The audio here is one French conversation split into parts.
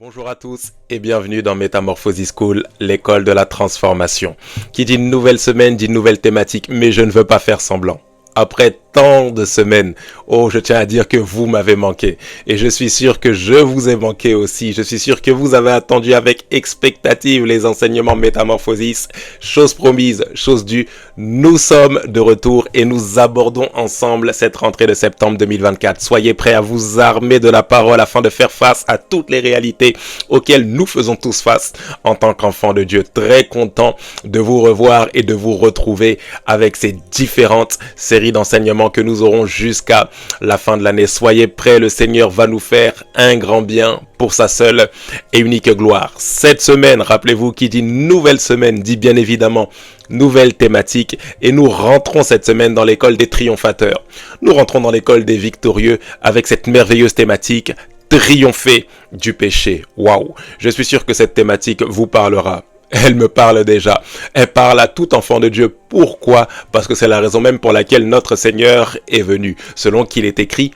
Bonjour à tous et bienvenue dans Metamorphosis School, l'école de la transformation. Qui dit une nouvelle semaine, dit une nouvelle thématique, mais je ne veux pas faire semblant. Après tant de semaines, je tiens à dire que vous m'avez manqué. Et je suis sûr que je vous ai manqué aussi. Je suis sûr que vous avez attendu avec expectative les enseignements Métamorphosis. Chose promise, chose due, nous sommes de retour et nous abordons ensemble cette rentrée de septembre 2024. Soyez prêts à vous armer de la parole afin de faire face à toutes les réalités auxquelles nous faisons tous face en tant qu'enfants de Dieu. Très content de vous revoir et de vous retrouver avec ces différentes séries d'enseignements que nous aurons jusqu'à la fin de l'année. Soyez prêts, le Seigneur va nous faire un grand bien pour sa seule et unique gloire. Cette semaine, rappelez-vous, qui dit nouvelle semaine, dit bien évidemment nouvelle thématique, et nous rentrons cette semaine dans l'école des triomphateurs. Nous rentrons dans l'école des victorieux avec cette merveilleuse thématique, triompher du péché. Waouh! Je suis sûr que cette thématique vous parlera. Elle me parle déjà. Elle parle à tout enfant de Dieu. Pourquoi? Parce que c'est la raison même pour laquelle notre Seigneur est venu. Selon qu'il est écrit,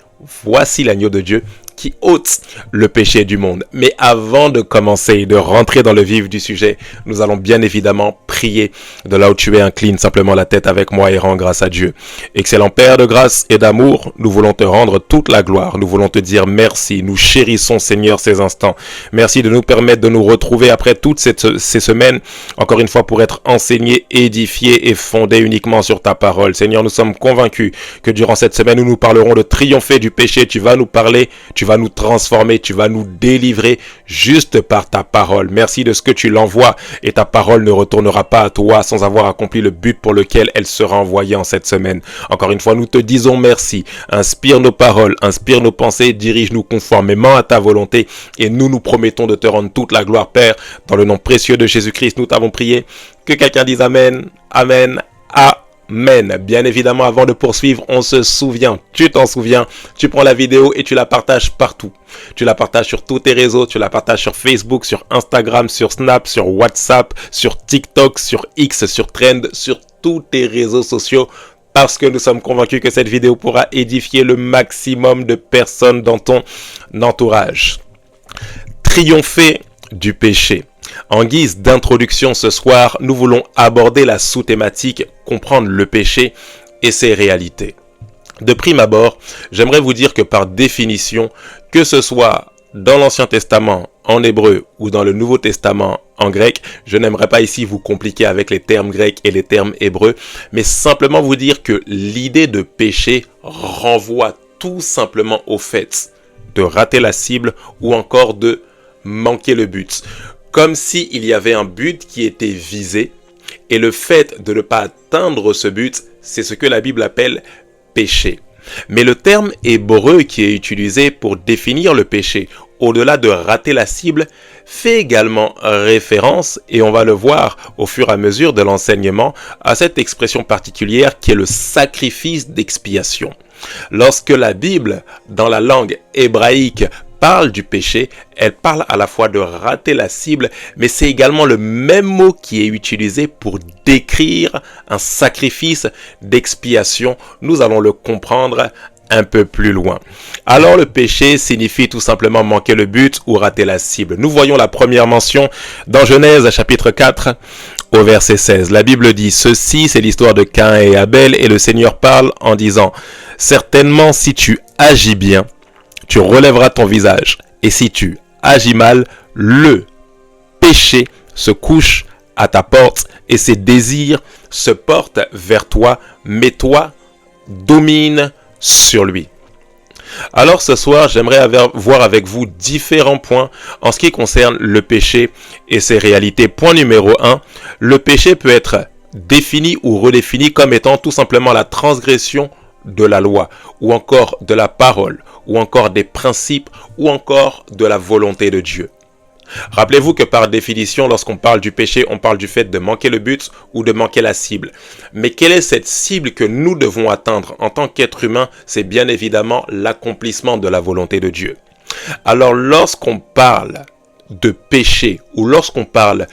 voici l'agneau de Dieu qui ôte le péché du monde. Mais avant de commencer et de rentrer dans le vif du sujet, nous allons bien évidemment prier. De là où tu es, incline simplement la tête avec moi et rends grâce à Dieu. Excellent Père de grâce et d'amour, nous voulons te rendre toute la gloire. Nous voulons te dire merci. Nous chérissons, Seigneur, ces instants. Merci de nous permettre de nous retrouver après toutes ces semaines, encore une fois, pour être enseignés, édifiés et fondés uniquement sur ta parole. Seigneur, nous sommes convaincus que durant cette semaine où nous parlerons de triompher du péché, tu vas nous parler, tu vas nous transformer, tu vas nous délivrer juste par ta parole. Merci de ce que tu l'envoies et ta parole ne retournera pas à toi sans avoir accompli le but pour lequel elle sera envoyée en cette semaine. Encore une fois, nous te disons merci. Inspire nos paroles, inspire nos pensées, dirige-nous conformément à ta volonté et nous promettons de te rendre toute la gloire, Père. Dans le nom précieux de Jésus-Christ, nous t'avons prié. Que quelqu'un dise Amen, Amen, Amen. Bien évidemment, avant de poursuivre, on se souvient, tu t'en souviens, tu prends la vidéo et tu la partages partout. Tu la partages sur tous tes réseaux, tu la partages sur Facebook, sur Instagram, sur Snap, sur WhatsApp, sur TikTok, sur X, sur Trend, sur tous tes réseaux sociaux. Parce que nous sommes convaincus que cette vidéo pourra édifier le maximum de personnes dans ton entourage. Triompher du péché. En guise d'introduction ce soir, nous voulons aborder la sous-thématique « Comprendre le péché et ses réalités ». De prime abord, j'aimerais vous dire que par définition, que ce soit dans l'Ancien Testament en hébreu ou dans le Nouveau Testament en grec, je n'aimerais pas ici vous compliquer avec les termes grecs et les termes hébreux, mais simplement vous dire que l'idée de péché renvoie tout simplement au fait de rater la cible ou encore de manquer le but. Comme s'il y avait un but qui était visé et le fait de ne pas atteindre ce but, c'est ce que la Bible appelle péché. Mais le terme hébreu qui est utilisé pour définir le péché, au-delà de rater la cible, fait également référence, et on va le voir au fur et à mesure de l'enseignement, à cette expression particulière qui est le sacrifice d'expiation. Lorsque la Bible, dans la langue hébraïque, parle du péché, elle parle à la fois de rater la cible, mais c'est également le même mot qui est utilisé pour décrire un sacrifice d'expiation. Nous allons le comprendre un peu plus loin. Alors le péché signifie tout simplement manquer le but ou rater la cible. Nous voyons la première mention dans Genèse chapitre 4 au verset 16. La Bible dit ceci, c'est l'histoire de Caïn et Abel et le Seigneur parle en disant « Certainement si tu agis bien, tu relèveras ton visage, et si tu agis mal, le péché se couche à ta porte, et ses désirs se portent vers toi, mais toi, domine sur lui. » Alors ce soir, j'aimerais voir avec vous différents points en ce qui concerne le péché et ses réalités. Point numéro 1, le péché peut être défini ou redéfini comme étant tout simplement la transgression de la loi, ou encore de la parole, ou encore des principes, ou encore de la volonté de Dieu. Rappelez-vous que par définition, lorsqu'on parle du péché, on parle du fait de manquer le but ou de manquer la cible. Mais quelle est cette cible que nous devons atteindre en tant qu'être humain? C'est bien évidemment l'accomplissement de la volonté de Dieu. Alors lorsqu'on parle de péché ou lorsqu'on parle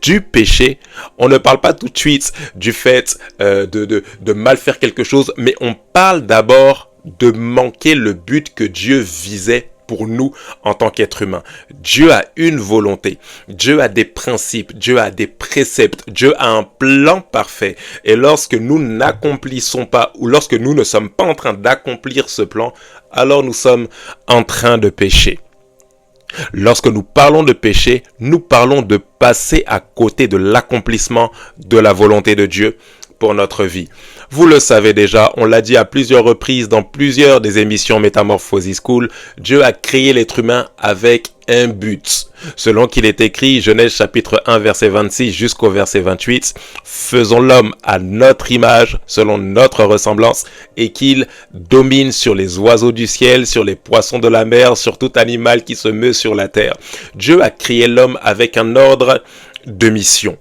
du péché, on ne parle pas tout de suite du fait de mal faire quelque chose, mais on parle d'abord de manquer le but que Dieu visait pour nous en tant qu'être humain. Dieu a une volonté, Dieu a des principes, Dieu a des préceptes, Dieu a un plan parfait. Et lorsque nous n'accomplissons pas, ou lorsque nous ne sommes pas en train d'accomplir ce plan, alors nous sommes en train de pécher. Lorsque nous parlons de péché, nous parlons de passer à côté de l'accomplissement de la volonté de Dieu pour notre vie. Vous le savez déjà, on l'a dit à plusieurs reprises dans plusieurs des émissions Métamorphosis School, Dieu a créé l'être humain avec un but. Selon qu'il est écrit, Genèse chapitre 1 verset 26 jusqu'au verset 28, faisons l'homme à notre image, selon notre ressemblance, et qu'il domine sur les oiseaux du ciel, sur les poissons de la mer, sur tout animal qui se meut sur la terre. Dieu a créé l'homme avec un ordre de mission.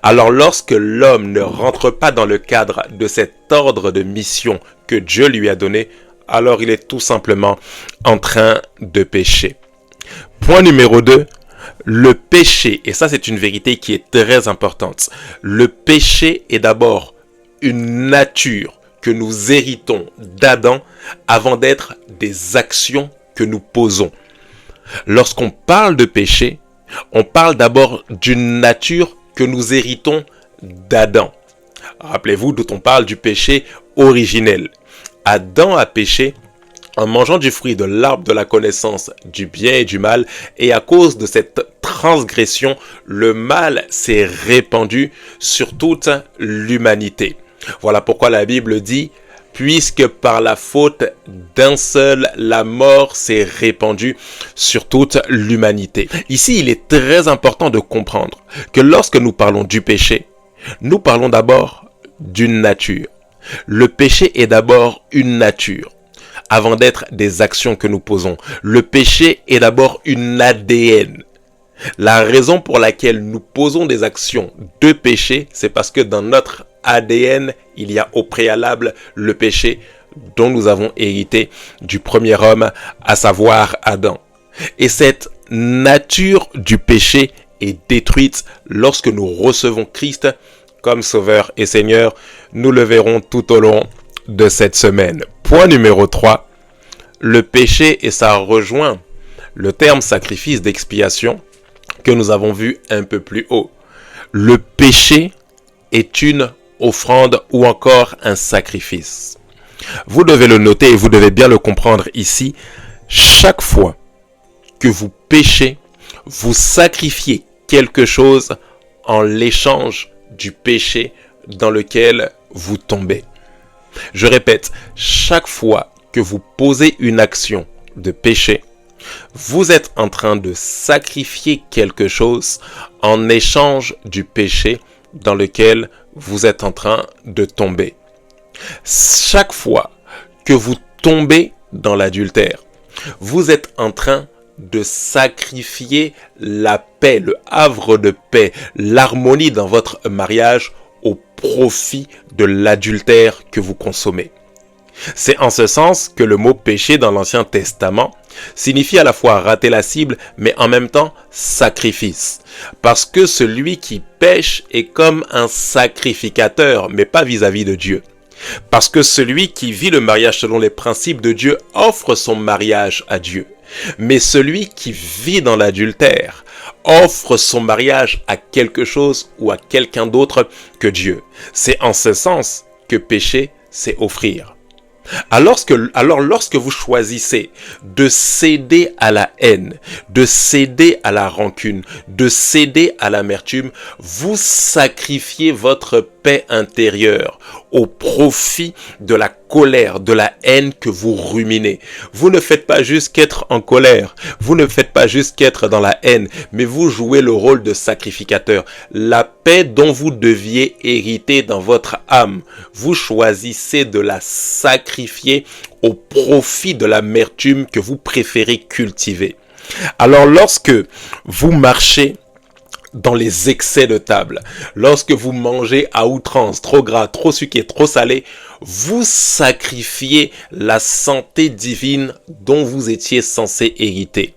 Alors lorsque l'homme ne rentre pas dans le cadre de cet ordre de mission que Dieu lui a donné, alors il est tout simplement en train de pécher. Point numéro 2, le péché, et ça c'est une vérité qui est très importante, le péché est d'abord une nature que nous héritons d'Adam avant d'être des actions que nous posons. Lorsqu'on parle de péché, on parle d'abord d'une nature que nous héritons d'Adam. Rappelez-vous d'où on parle du péché originel. Adam a péché en mangeant du fruit de l'arbre de la connaissance du bien et du mal, et à cause de cette transgression, le mal s'est répandu sur toute l'humanité. Voilà pourquoi la Bible dit « Puisque par la faute d'un seul, la mort s'est répandue sur toute l'humanité. » Ici, il est très important de comprendre que lorsque nous parlons du péché, nous parlons d'abord d'une nature. Le péché est d'abord une nature, avant d'être des actions que nous posons. Le péché est d'abord une ADN. La raison pour laquelle nous posons des actions de péché, c'est parce que dans notre ADN, il y a au préalable le péché dont nous avons hérité du premier homme, à savoir Adam. Et cette nature du péché est détruite lorsque nous recevons Christ comme Sauveur et Seigneur. Nous le verrons tout au long de cette semaine. Point numéro 3, le péché, et ça rejoint le terme sacrifice d'expiation que nous avons vu un peu plus haut. Le péché est une offrande ou encore un sacrifice. Vous devez le noter et vous devez bien le comprendre ici. Chaque fois que vous péchez, vous sacrifiez quelque chose en l'échange du péché dans lequel vous tombez. Je répète, chaque fois que vous posez une action de péché, vous êtes en train de sacrifier quelque chose en échange du péché dans lequel vous êtes en train de tomber. Chaque fois que vous tombez dans l'adultère, vous êtes en train de sacrifier la paix, le havre de paix, l'harmonie dans votre mariage au profit de l'adultère que vous consommez. C'est en ce sens que le mot péché dans l'Ancien Testament signifie à la fois rater la cible, mais en même temps sacrifice. Parce que celui qui pêche est comme un sacrificateur, mais pas vis-à-vis de Dieu. Parce que celui qui vit le mariage selon les principes de Dieu offre son mariage à Dieu. Mais celui qui vit dans l'adultère offre son mariage à quelque chose ou à quelqu'un d'autre que Dieu. C'est en ce sens que pécher, c'est offrir. Alors lorsque vous choisissez de céder à la haine, de céder à la rancune, de céder à l'amertume, vous sacrifiez votre paix intérieure au profit de la colère, de la haine que vous ruminez. Vous ne faites pas juste qu'être en colère, vous ne faites pas juste qu'être dans la haine, mais vous jouez le rôle de sacrificateur. La paix dont vous deviez hériter dans votre âme, vous choisissez de la sacrifier au profit de l'amertume que vous préférez cultiver. Alors lorsque vous marchez dans les excès de table, lorsque vous mangez à outrance, trop gras, trop sucré, trop salé, vous sacrifiez la santé divine dont vous étiez censé hériter.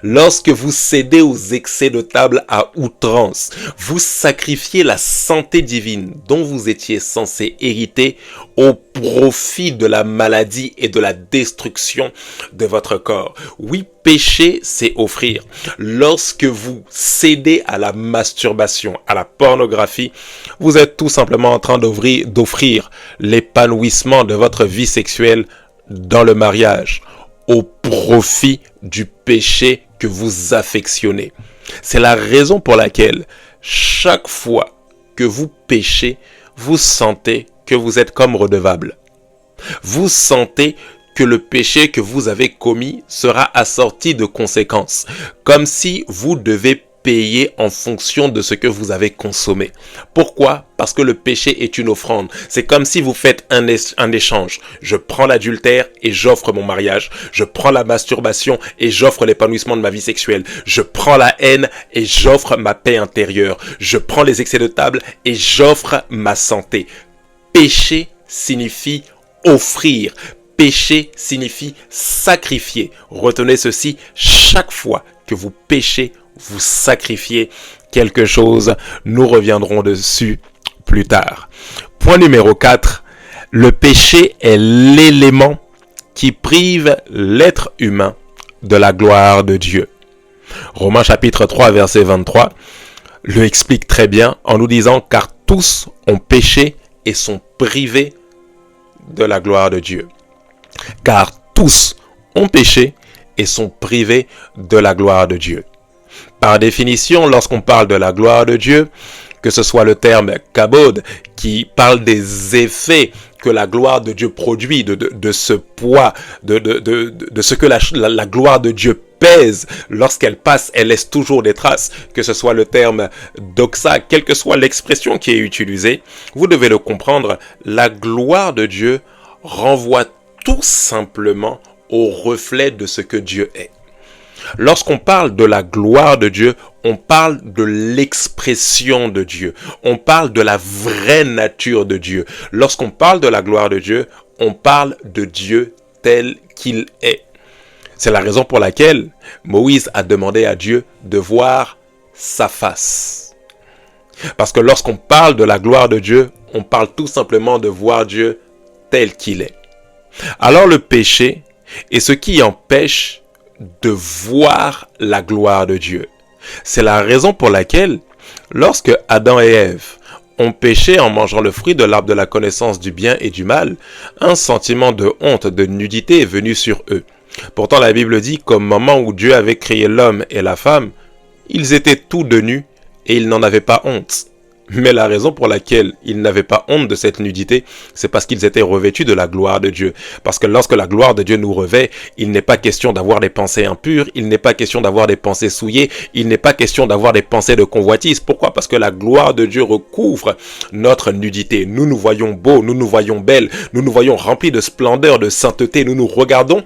Lorsque vous cédez aux excès de table à outrance, vous sacrifiez la santé divine dont vous étiez censé hériter au profit de la maladie et de la destruction de votre corps. Oui, pécher, c'est offrir. Lorsque vous cédez à la masturbation, à la pornographie, vous êtes tout simplement en train d'offrir l'épanouissement de votre vie sexuelle dans le mariage, au profit du péché que vous affectionnez. C'est la raison pour laquelle chaque fois que vous péchez, vous sentez que vous êtes comme redevable. Vous sentez que le péché que vous avez commis sera assorti de conséquences, comme si vous devez payer en fonction de ce que vous avez consommé. Pourquoi? Parce que le péché est une offrande. C'est comme si vous faites un échange. Je prends l'adultère et j'offre mon mariage. Je prends la masturbation et j'offre l'épanouissement de ma vie sexuelle. Je prends la haine et j'offre ma paix intérieure. Je prends les excès de table et j'offre ma santé. Péché signifie offrir. Péché signifie sacrifier. Retenez ceci, chaque fois que vous péchez, vous sacrifiez quelque chose. Nous reviendrons dessus plus tard. Point numéro 4. Le péché est l'élément qui prive l'être humain de la gloire de Dieu. Romains chapitre 3 verset 23 le explique très bien en nous disant « Car tous ont péché et sont privés de la gloire de Dieu. » Car tous ont péché et sont privés de la gloire de Dieu. Par définition, lorsqu'on parle de la gloire de Dieu, que ce soit le terme kabod qui parle des effets que la gloire de Dieu produit, de ce poids, de ce que la gloire de Dieu pèse, lorsqu'elle passe, elle laisse toujours des traces, que ce soit le terme doxa, quelle que soit l'expression qui est utilisée, vous devez le comprendre, la gloire de Dieu renvoie tout simplement au reflet de ce que Dieu est. Lorsqu'on parle de la gloire de Dieu, on parle de l'expression de Dieu. On parle de la vraie nature de Dieu. Lorsqu'on parle de la gloire de Dieu, on parle de Dieu tel qu'il est. C'est la raison pour laquelle Moïse a demandé à Dieu de voir sa face. Parce que lorsqu'on parle de la gloire de Dieu, on parle tout simplement de voir Dieu tel qu'il est. Alors le péché est ce qui empêche de voir la gloire de Dieu. C'est la raison pour laquelle, lorsque Adam et Ève ont péché en mangeant le fruit de l'arbre de la connaissance du bien et du mal, un sentiment de honte, de nudité est venu sur eux. Pourtant la Bible dit qu'au moment où Dieu avait créé l'homme et la femme, ils étaient tous de nus et ils n'en avaient pas honte. Mais la raison pour laquelle ils n'avaient pas honte de cette nudité, c'est parce qu'ils étaient revêtus de la gloire de Dieu. Parce que lorsque la gloire de Dieu nous revêt, il n'est pas question d'avoir des pensées impures, il n'est pas question d'avoir des pensées souillées, il n'est pas question d'avoir des pensées de convoitise. Pourquoi? Parce que la gloire de Dieu recouvre notre nudité. Nous nous voyons beaux, nous nous voyons belles, nous nous voyons remplis de splendeur, de sainteté, nous nous regardons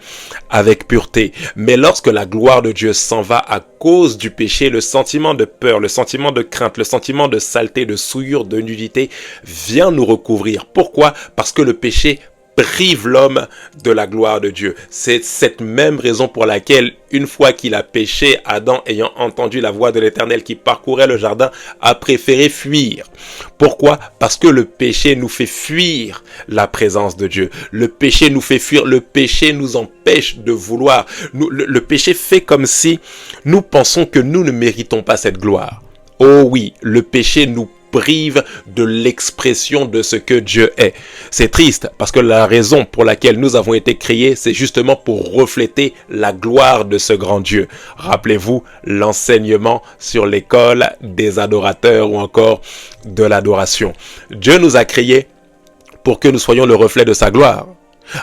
avec pureté. Mais lorsque la gloire de Dieu s'en va à cause du péché, le sentiment de peur, le sentiment de crainte, le sentiment de saleté, de souillure, de nudité vient nous recouvrir. Pourquoi? Parce que le péché prive l'homme de la gloire de Dieu. C'est cette même raison pour laquelle, une fois qu'il a péché, Adam, ayant entendu la voix de l'Éternel qui parcourait le jardin, a préféré fuir. Pourquoi? Parce que le péché nous fait fuir la présence de Dieu. Le péché nous fait fuir, le péché nous empêche de vouloir. Le péché fait comme si nous pensons que nous ne méritons pas cette gloire. Oh oui, le péché nous prive de l'expression de ce que Dieu est. C'est triste parce que la raison pour laquelle nous avons été créés, c'est justement pour refléter la gloire de ce grand Dieu. Rappelez-vous l'enseignement sur l'école des adorateurs ou encore de l'adoration. Dieu nous a créés pour que nous soyons le reflet de sa gloire.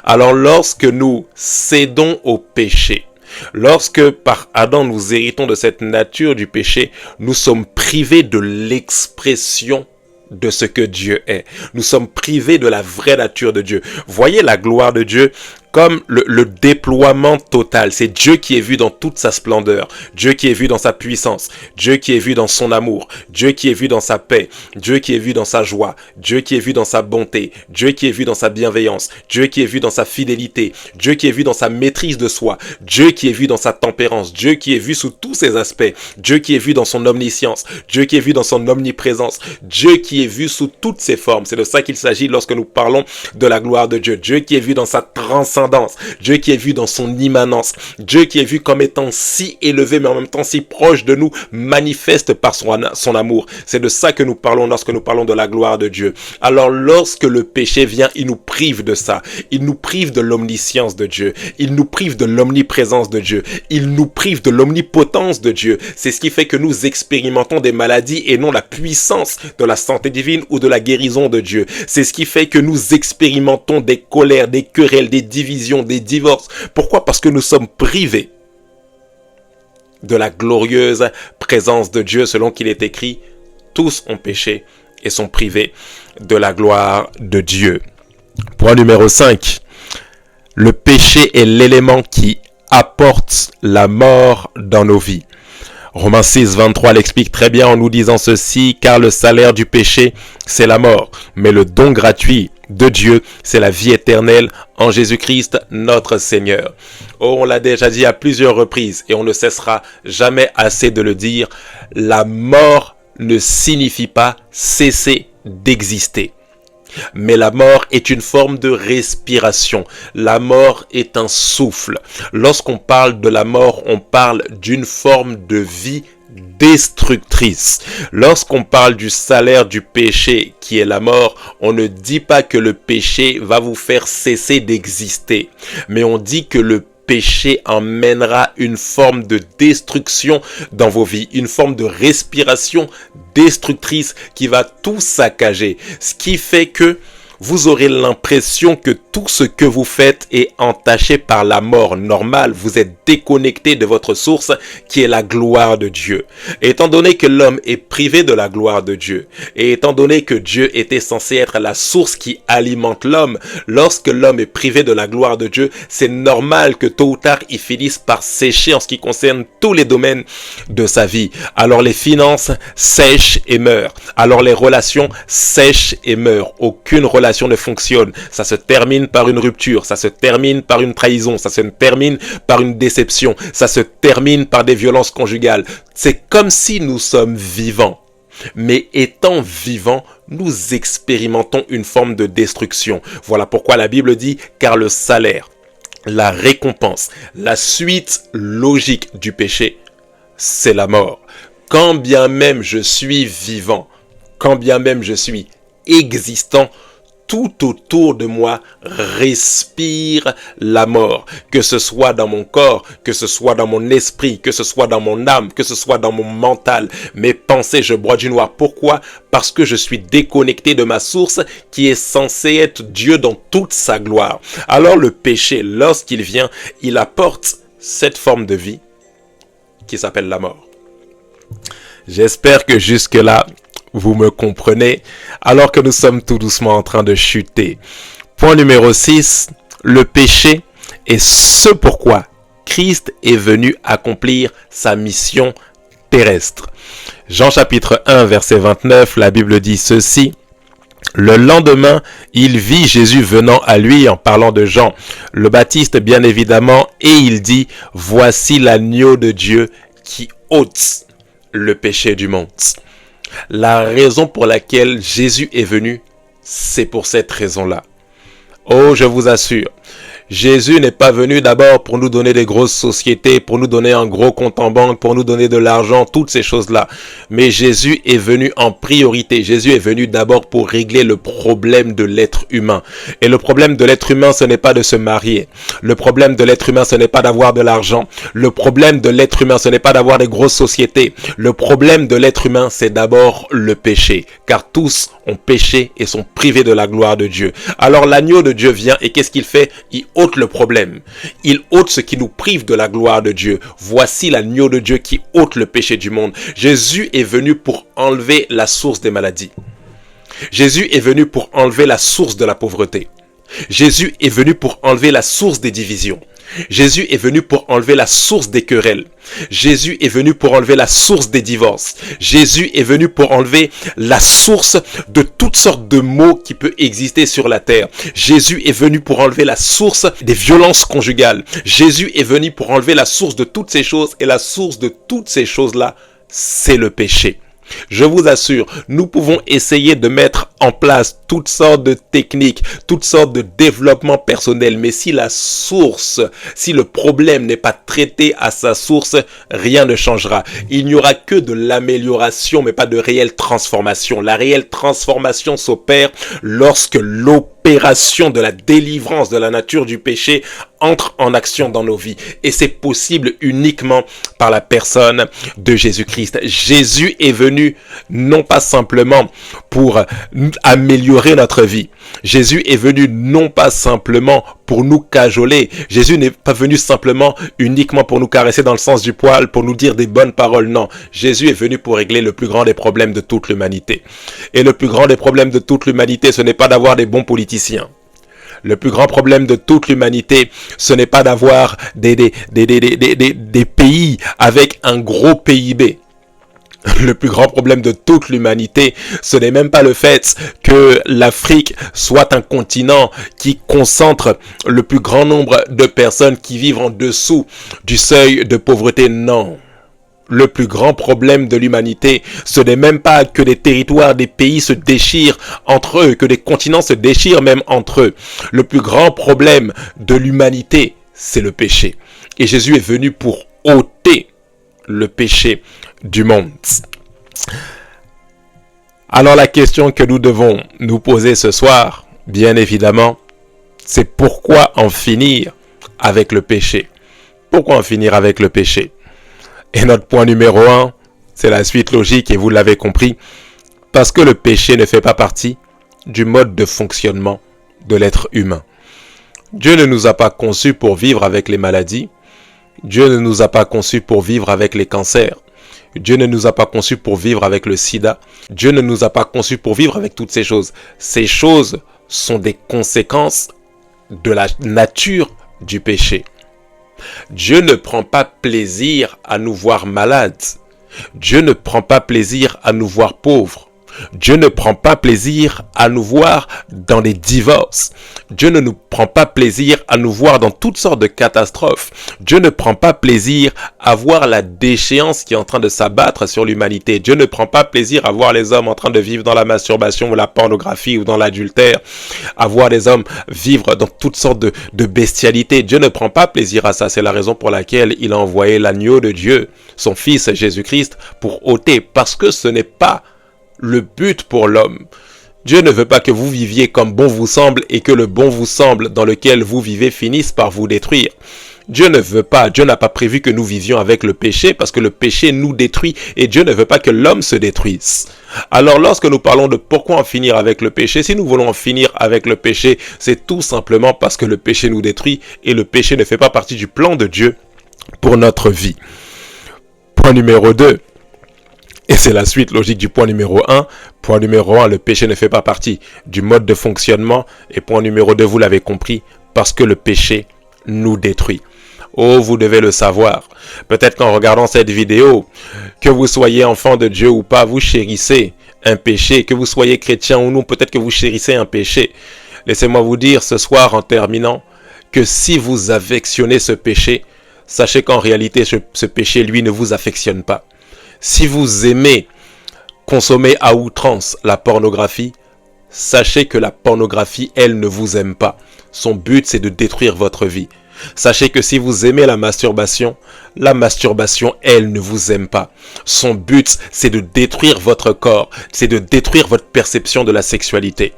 Alors lorsque nous cédons au péché, lorsque par Adam nous héritons de cette nature du péché, nous sommes privés de l'expression de ce que Dieu est. Nous sommes privés de la vraie nature de Dieu. Voyez la gloire de Dieu comme le déploiement total. C'est Dieu qui est vu dans toute sa splendeur, Dieu qui est vu dans sa puissance, Dieu qui est vu dans son amour, Dieu qui est vu dans sa paix, Dieu qui est vu dans sa joie, Dieu qui est vu dans sa bonté, Dieu qui est vu dans sa bienveillance, Dieu qui est vu dans sa fidélité, Dieu qui est vu dans sa maîtrise de soi, Dieu qui est vu dans sa tempérance, Dieu qui est vu sous tous ses aspects, Dieu qui est vu dans son omniscience, Dieu qui est vu dans son omniprésence, Dieu qui est vu sous toutes ses formes. C'est de ça qu'il s'agit lorsque nous parlons de la gloire de Dieu. Dieu qui est vu dans sa transcendance, Dieu qui est vu dans son immanence, Dieu qui est vu comme étant si élevé mais en même temps si proche de nous, manifeste par son amour. C'est de ça que nous parlons lorsque nous parlons de la gloire de Dieu. Alors lorsque le péché vient, il nous prive de ça. Il nous prive de l'omniscience de Dieu. Il nous prive de l'omniprésence de Dieu. Il nous prive de l'omnipotence de Dieu. C'est ce qui fait que nous expérimentons des maladies et non la puissance de la santé divine ou de la guérison de Dieu. C'est ce qui fait que nous expérimentons des colères, des querelles, des divisions, des divorces. Pourquoi? Parce que nous sommes privés de la glorieuse présence de Dieu, selon qu'il est écrit, tous ont péché et sont privés de la gloire de Dieu. Point numéro 5. Le péché est l'élément qui apporte la mort dans nos vies. Romains 6, 23 l'explique très bien en nous disant ceci, car le salaire du péché, c'est la mort, mais le don gratuit de Dieu, c'est la vie éternelle en Jésus-Christ, notre Seigneur. Oh, on l'a déjà dit à plusieurs reprises et on ne cessera jamais assez de le dire, la mort ne signifie pas cesser d'exister. Mais la mort est une forme de respiration. La mort est un souffle. Lorsqu'on parle de la mort, on parle d'une forme de vie destructrice. Lorsqu'on parle du salaire du péché qui est la mort, on ne dit pas que le péché va vous faire cesser d'exister, mais on dit que le péché emmènera une forme de destruction dans vos vies, une forme de respiration destructrice qui va tout saccager, ce qui fait que vous aurez l'impression que tout ce que vous faites est entaché par la mort normale. Vous êtes déconnecté de votre source qui est la gloire de Dieu. Et étant donné que l'homme est privé de la gloire de Dieu, et étant donné que Dieu était censé être la source qui alimente l'homme, lorsque l'homme est privé de la gloire de Dieu, c'est normal que tôt ou tard il finisse par sécher en ce qui concerne tous les domaines de sa vie. Alors les finances sèchent et meurent. Alors les relations sèchent et meurent. Aucune relation ne fonctionne, ça se termine par une rupture, ça se termine par une trahison, ça se termine par une déception, ça se termine par des violences conjugales. C'est comme si nous sommes vivants, mais étant vivants, nous expérimentons une forme de destruction. Voilà pourquoi la Bible dit, car le salaire, la récompense, la suite logique du péché, c'est la mort. Quand bien même je suis vivant, quand bien même je suis existant, tout autour de moi respire la mort, que ce soit dans mon corps, que ce soit dans mon esprit, que ce soit dans mon âme, que ce soit dans mon mental. Mes pensées, je broie du noir. Pourquoi? Parce que je suis déconnecté de ma source qui est censée être Dieu dans toute sa gloire. Alors le péché, lorsqu'il vient, il apporte cette forme de vie qui s'appelle la mort. J'espère que jusque-là, vous me comprenez, alors que nous sommes tout doucement en train de chuter. Point numéro 6, le péché est ce pourquoi Christ est venu accomplir sa mission terrestre. Jean chapitre 1, verset 29, la Bible dit ceci. Le lendemain, il vit Jésus venant à lui en parlant de Jean, le Baptiste bien évidemment, et il dit, voici l'agneau de Dieu qui ôte le péché du monde. La raison pour laquelle Jésus est venu, c'est pour cette raison-là. Oh, je vous assure, Jésus n'est pas venu d'abord pour nous donner des grosses sociétés, pour nous donner un gros compte en banque, pour nous donner de l'argent, toutes ces choses-là. Mais Jésus est venu en priorité. Jésus est venu d'abord pour régler le problème de l'être humain. Et le problème de l'être humain, ce n'est pas de se marier. Le problème de l'être humain, ce n'est pas d'avoir de l'argent. Le problème de l'être humain, ce n'est pas d'avoir des grosses sociétés. Le problème de l'être humain, c'est d'abord le péché. Car tous ont péché et sont privés de la gloire de Dieu. Alors l'agneau de Dieu vient et qu'est-ce qu'il fait? Il ôte le problème. Il ôte ce qui nous prive de la gloire de Dieu. Voici l'agneau de Dieu qui ôte le péché du monde. Jésus est venu pour enlever la source des maladies. Jésus est venu pour enlever la source de la pauvreté. Jésus est venu pour enlever la source des divisions. Jésus est venu pour enlever la source des querelles. Jésus est venu pour enlever la source des divorces. Jésus est venu pour enlever la source de toutes sortes de maux qui peuvent exister sur la terre. Jésus est venu pour enlever la source des violences conjugales. Jésus est venu pour enlever la source de toutes ces choses. Et la source de toutes ces choses-là, c'est le péché. Je vous assure, nous pouvons essayer de mettre en place toutes sortes de techniques, toutes sortes de développement personnel, mais si la source, si le problème n'est pas traité à sa source, rien ne changera. Il n'y aura que de l'amélioration, mais pas de réelle transformation. La réelle transformation s'opère lorsque l'opération de la délivrance de la nature du péché entre en action dans nos vies. Et c'est possible uniquement par la personne de Jésus-Christ. Jésus est venu non pas simplement pour améliorer notre vie. Jésus est venu non pas simplement pour nous cajoler. Jésus n'est pas venu simplement uniquement pour nous caresser dans le sens du poil, pour nous dire des bonnes paroles. Non, Jésus est venu pour régler le plus grand des problèmes de toute l'humanité. Et le plus grand des problèmes de toute l'humanité, ce n'est pas d'avoir des bons politiciens. Le plus grand problème de toute l'humanité, ce n'est pas d'avoir des pays avec un gros PIB. Le plus grand problème de toute l'humanité, ce n'est même pas le fait que l'Afrique soit un continent qui concentre le plus grand nombre de personnes qui vivent en dessous du seuil de pauvreté. Non. Le plus grand problème de l'humanité, ce n'est même pas que des territoires, des pays se déchirent entre eux, que des continents se déchirent même entre eux. Le plus grand problème de l'humanité, c'est le péché. Et Jésus est venu pour ôter le péché du monde. Alors la question que nous devons nous poser ce soir, bien évidemment, c'est pourquoi en finir avec le péché? Pourquoi en finir avec le péché? Et notre point numéro 1, c'est la suite logique et vous l'avez compris, parce que le péché ne fait pas partie du mode de fonctionnement de l'être humain. Dieu ne nous a pas conçus pour vivre avec les maladies. Dieu ne nous a pas conçus pour vivre avec les cancers. Dieu ne nous a pas conçus pour vivre avec le sida. Dieu ne nous a pas conçus pour vivre avec toutes ces choses. Ces choses sont des conséquences de la nature du péché. Dieu ne prend pas plaisir à nous voir malades. Dieu ne prend pas plaisir à nous voir pauvres. Dieu ne prend pas plaisir à nous voir dans des divorces. Dieu ne nous prend pas plaisir à nous voir dans toutes sortes de catastrophes. Dieu ne prend pas plaisir à voir la déchéance qui est en train de s'abattre sur l'humanité. Dieu ne prend pas plaisir à voir les hommes en train de vivre dans la masturbation ou la pornographie ou dans l'adultère, à voir les hommes vivre dans toutes sortes de bestialités. Dieu ne prend pas plaisir à ça. C'est la raison pour laquelle il a envoyé l'agneau de Dieu, son fils Jésus-Christ, pour ôter, parce que ce n'est pas le but pour l'homme. Dieu ne veut pas que vous viviez comme bon vous semble et que le bon vous semble dans lequel vous vivez finisse par vous détruire. Dieu ne veut pas, Dieu n'a pas prévu que nous vivions avec le péché parce que le péché nous détruit et Dieu ne veut pas que l'homme se détruise. Alors lorsque nous parlons de pourquoi en finir avec le péché, si nous voulons en finir avec le péché, c'est tout simplement parce que le péché nous détruit et le péché ne fait pas partie du plan de Dieu pour notre vie. Point numéro 2. Et c'est la suite logique du point numéro 1. Point numéro 1, le péché ne fait pas partie du mode de fonctionnement. Et point numéro 2, vous l'avez compris, parce que le péché nous détruit. Oh, vous devez le savoir. Peut-être qu'en regardant cette vidéo, que vous soyez enfant de Dieu ou pas, vous chérissez un péché. Que vous soyez chrétien ou non, peut-être que vous chérissez un péché. Laissez-moi vous dire ce soir en terminant que si vous affectionnez ce péché, sachez qu'en réalité, ce péché, lui, ne vous affectionne pas. Si vous aimez consommer à outrance la pornographie, sachez que la pornographie, elle, ne vous aime pas. Son but, c'est de détruire votre vie. Sachez que si vous aimez la masturbation, elle, ne vous aime pas. Son but, c'est de détruire votre corps, c'est de détruire votre perception de la sexualité.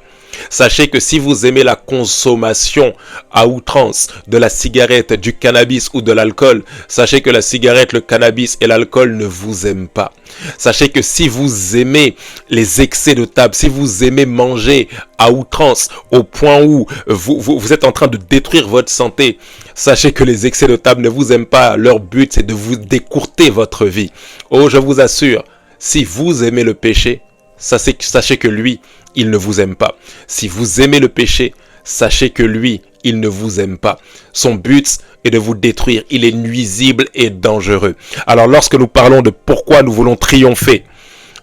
Sachez que si vous aimez la consommation à outrance de la cigarette, du cannabis ou de l'alcool, sachez que la cigarette, le cannabis et l'alcool ne vous aiment pas. Sachez que si vous aimez les excès de table, si vous aimez manger à outrance au point où vous êtes en train de détruire votre santé, sachez que les excès de table ne vous aiment pas. Leur but, c'est de vous décourter votre vie. Oh, je vous assure, si vous aimez le péché, sachez que lui, il ne vous aime pas. Si vous aimez le péché, sachez que lui, il ne vous aime pas. Son but est de vous détruire. Il est nuisible et dangereux. Alors lorsque nous parlons de pourquoi nous voulons triompher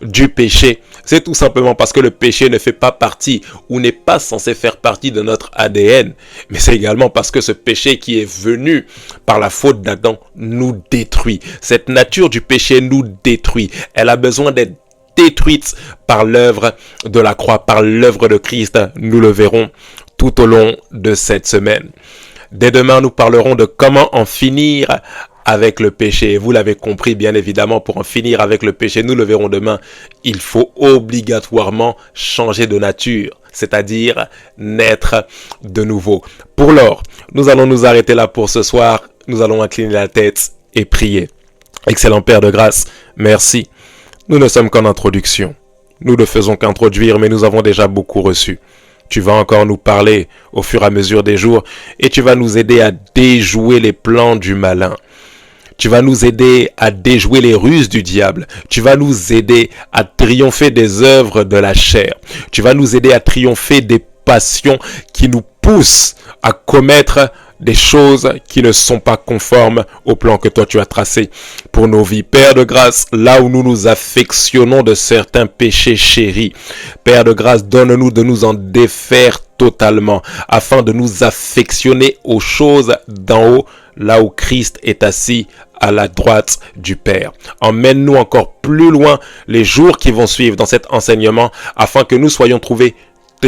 du péché, c'est tout simplement parce que le péché ne fait pas partie ou n'est pas censé faire partie de notre ADN. Mais c'est également parce que ce péché qui est venu par la faute d'Adam nous détruit. Cette nature du péché nous détruit. Elle a besoin d'être détruite par l'œuvre de la croix, par l'œuvre de Christ. Nous le verrons tout au long de cette semaine. Dès demain, nous parlerons de comment en finir avec le péché. Vous l'avez compris, bien évidemment, pour en finir avec le péché, nous le verrons demain, il faut obligatoirement changer de nature, c'est-à-dire naître de nouveau. Pour l'heure, nous allons nous arrêter là pour ce soir. Nous allons incliner la tête et prier. Excellent Père de grâce, merci. Nous ne sommes qu'en introduction. Nous ne faisons qu'introduire, mais nous avons déjà beaucoup reçu. Tu vas encore nous parler au fur et à mesure des jours et tu vas nous aider à déjouer les plans du malin. Tu vas nous aider à déjouer les ruses du diable. Tu vas nous aider à triompher des œuvres de la chair. Tu vas nous aider à triompher des passions qui nous poussent à commettre des choses qui ne sont pas conformes au plan que toi tu as tracé pour nos vies. Père de grâce, là où nous nous affectionnons de certains péchés chéris, Père de grâce, donne-nous de nous en défaire totalement afin de nous affectionner aux choses d'en haut, là où Christ est assis à la droite du Père. Emmène-nous encore plus loin les jours qui vont suivre dans cet enseignement afin que nous soyons trouvés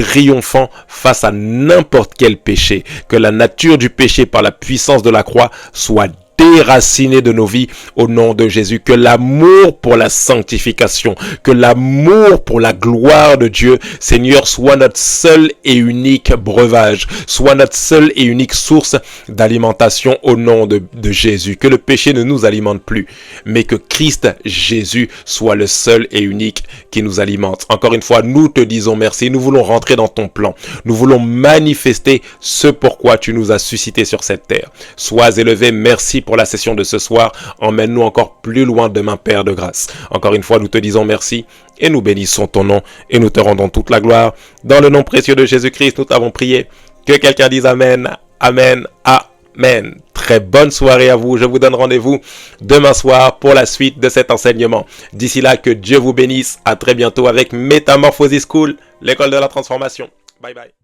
triomphant face à n'importe quel péché, que la nature du péché par la puissance de la croix soit déracinée de nos vies au nom de Jésus, que l'amour pour la sanctification, que l'amour pour la gloire de Dieu, Seigneur, soit notre seul et unique breuvage, soit notre seule et unique source d'alimentation au nom de Jésus, que le péché ne nous alimente plus, mais que Christ Jésus soit le seul et unique qui nous alimente. Encore une fois, nous te disons merci, nous voulons rentrer dans ton plan, nous voulons manifester ce pourquoi tu nous as suscité sur cette terre. Sois élevé, merci pour la session de ce soir. Emmène-nous encore plus loin demain, Père de grâce. Encore une fois, nous te disons merci et nous bénissons ton nom et nous te rendons toute la gloire. Dans le nom précieux de Jésus-Christ, nous t'avons prié. Que quelqu'un dise Amen, Amen, Amen. Très bonne soirée à vous. Je vous donne rendez-vous demain soir pour la suite de cet enseignement. D'ici là, que Dieu vous bénisse. À très bientôt avec Métamorphosis School, l'école de la transformation. Bye bye.